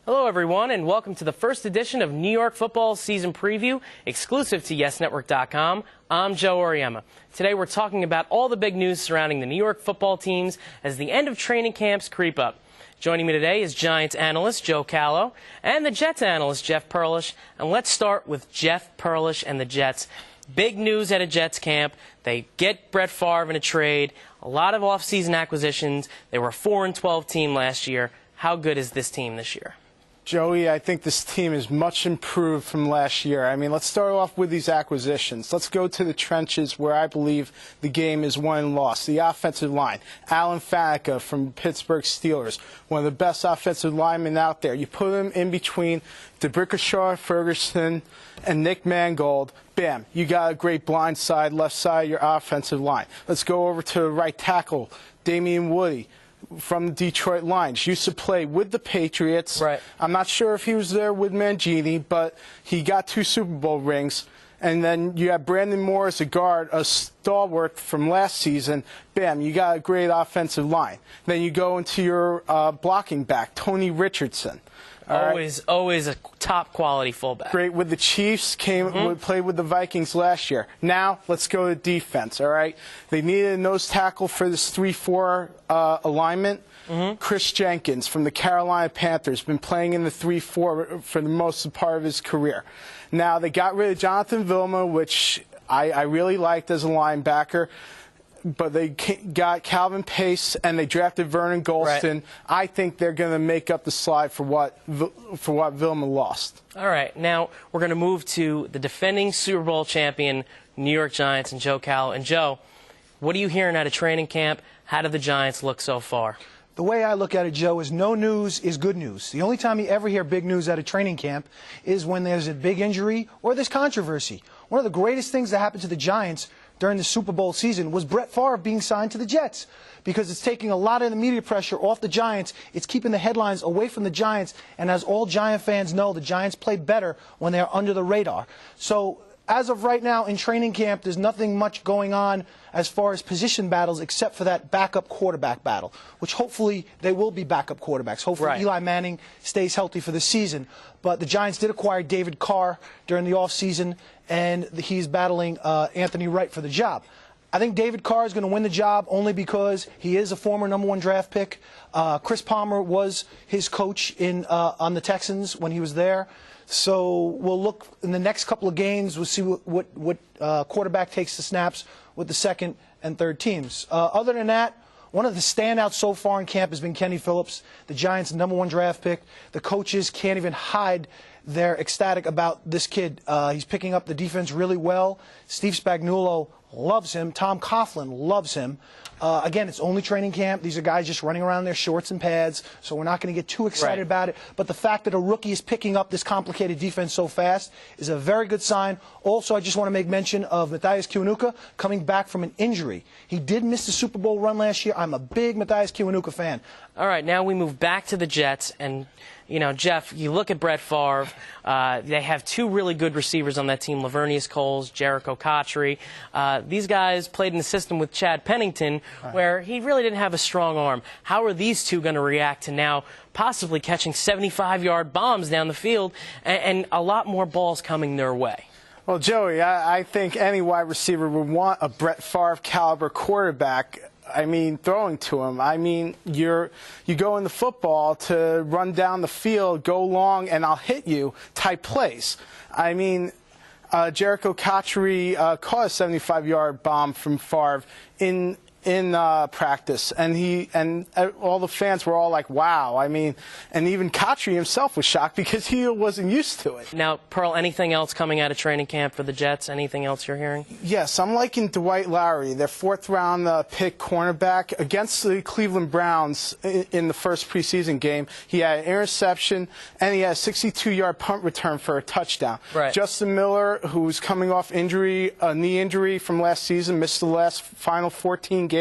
Hello, everyone, and welcome to the first edition of New York Football Season Preview, exclusive to YesNetwork.com. I'm Joe Auriemma. Today we're talking about all the big news surrounding the New York football teams as the end of training camps creep up. Joining me today is Giants analyst Joe Callow and the Jets analyst Jeff Perlish. And let's start with Jeff Perlish and the Jets. Big news at a Jets camp. They get Brett Favre in a trade, a lot of offseason acquisitions. They were a 4-12 team last year. How good is this team this year? Joey, I think this team is much improved from last year. I mean, let's start off with these acquisitions. Let's go to the trenches where I believe the game is won and lost. The offensive line. Alan Faneca from Pittsburgh Steelers, one of the best offensive linemen out there. You put him in between D'Brickashaw, Ferguson, and Nick Mangold. Bam, you got a great blind side, left side of your offensive line. Let's go over to right tackle, Damien Woody from the Detroit Lions. Used to play with the Patriots. Right. I'm not sure if he was there with Mangini, but he got 2 Super Bowl rings. And then you have Brandon Moore as a guard, a stalwart from last season. Bam, you got a great offensive line. Then you go into your blocking back, Tony Richardson. Always a top quality fullback. Great with the Chiefs, played with the Vikings last year. Now let's go to defense, all right? They needed a nose tackle for this 3-4 alignment. Chris Jenkins from the Carolina Panthers, been playing in the 3-4 for the most part of his career. Now they got rid of Jonathan Vilma, which I really liked as a linebacker. But they got Calvin Pace and they drafted Vernon Gholston. Right. I think they're going to make up the slide for what Vilma lost. All right, now we're going to move to the defending Super Bowl champion New York Giants and Joe Callow. And Joe, what are you hearing out of training camp? How do the Giants look so far? The way I look at it, Joe, is no news is good news. The only time you ever hear big news at a training camp is when there's a big injury or there's controversy. One of the greatest things that happened to the Giants during the Super Bowl season was Brett Favre being signed to the Jets, because it's taking a lot of the media pressure off the Giants. It's keeping the headlines away from the Giants. And as all Giant fans know, the Giants play better when they're under the radar. So as of right now in training camp, there's nothing much going on as far as position battles except for that backup quarterback battle, which hopefully they will be backup quarterbacks. Hopefully Right. Eli Manning stays healthy for the season. But the Giants did acquire David Carr during the offseason, and he's battling Anthony Wright for the job. I think David Carr is going to win the job only because he is a former #1 draft pick. Chris Palmer was his coach on the Texans when he was there. So we'll look in the next couple of games. We'll see what quarterback takes the snaps with the second and third teams. Other than that, one of the standouts so far in camp has been Kenny Phillips, the Giants' #1 draft pick. The coaches can't even hide their ecstatic about this kid. He's picking up the defense really well. Steve Spagnuolo loves him. Tom Coughlin loves him. Again, it's only training camp. These are guys just running around in their shorts and pads, so we're not going to get too excited about it. But the fact that a rookie is picking up this complicated defense so fast is a very good sign. Also, I just want to make mention of Matthias Kiwanuka coming back from an injury. He did miss the Super Bowl run last year. I'm a big Matthias Kiwanuka fan. All right, now we move back to the Jets. And, you know, Jeff, you look at Brett Favre. They have 2 really good receivers on that team, Lavernius Coles, Jericho Cotchery. These guys played in the system with Chad Pennington, where he really didn't have a strong arm. How are these 2 going to react to now possibly catching 75-yard bombs down the field and a lot more balls coming their way? Well, Joey, I think any wide receiver would want a Brett Favre caliber quarterback. I mean, throwing to him. I mean, you go into football to run down the field, go long, and I'll hit you type plays. I mean, Jericho Cotchery caught a 75-yard bomb from Favre in practice, and all the fans were all like, wow. I mean, and even Cotchery himself was shocked because he wasn't used to it. Now, Pearl, anything else coming out of training camp for the Jets? Anything else you're hearing? Yes, I'm liking Dwight Lowery, their 4th-round pick cornerback, against the Cleveland Browns in the first preseason game. He had an interception, and he had a 62-yard punt return for a touchdown. Right. Justin Miller, who's coming off injury, a knee injury from last season, missed the final 14 games.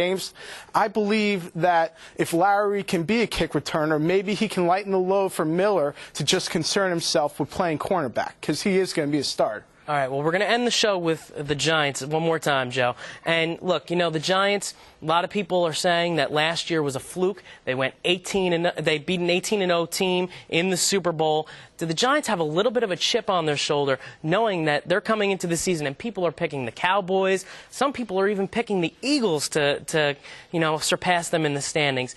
I believe that if Lowery can be a kick returner, maybe he can lighten the load for Miller to just concern himself with playing cornerback, because he is going to be a starter. All right, well, we're going to end the show with the Giants one more time, Joe. And look, the Giants, a lot of people are saying that last year was a fluke. They went they beat an 18-0 team in the Super Bowl. Do the Giants have a little bit of a chip on their shoulder, knowing that they're coming into the season and people are picking the Cowboys? Some people are even picking the Eagles to surpass them in the standings.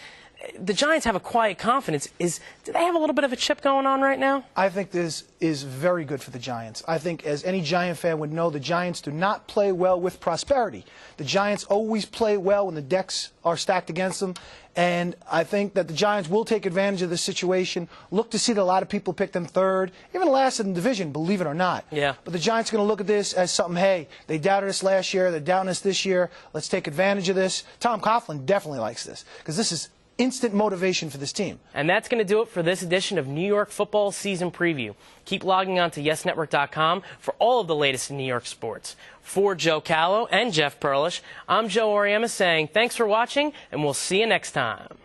The Giants have a quiet confidence. Do they have a little bit of a chip going on right now? I think this is very good for the Giants. I think, as any Giant fan would know, the Giants do not play well with prosperity. The Giants always play well when the decks are stacked against them. And I think that the Giants will take advantage of this situation. Look to see that a lot of people pick them third, even last in the division, believe it or not. Yeah. But the Giants are going to look at this as something, hey, they doubted us last year, they're doubting us this year. Let's take advantage of this. Tom Coughlin definitely likes this, because this is instant motivation for this team. And that's going to do it for this edition of New York Football Season Preview. Keep logging on to YesNetwork.com for all of the latest in New York sports. For Joe Callow and Jeff Perlish, I'm Joe Oriema saying thanks for watching, and we'll see you next time.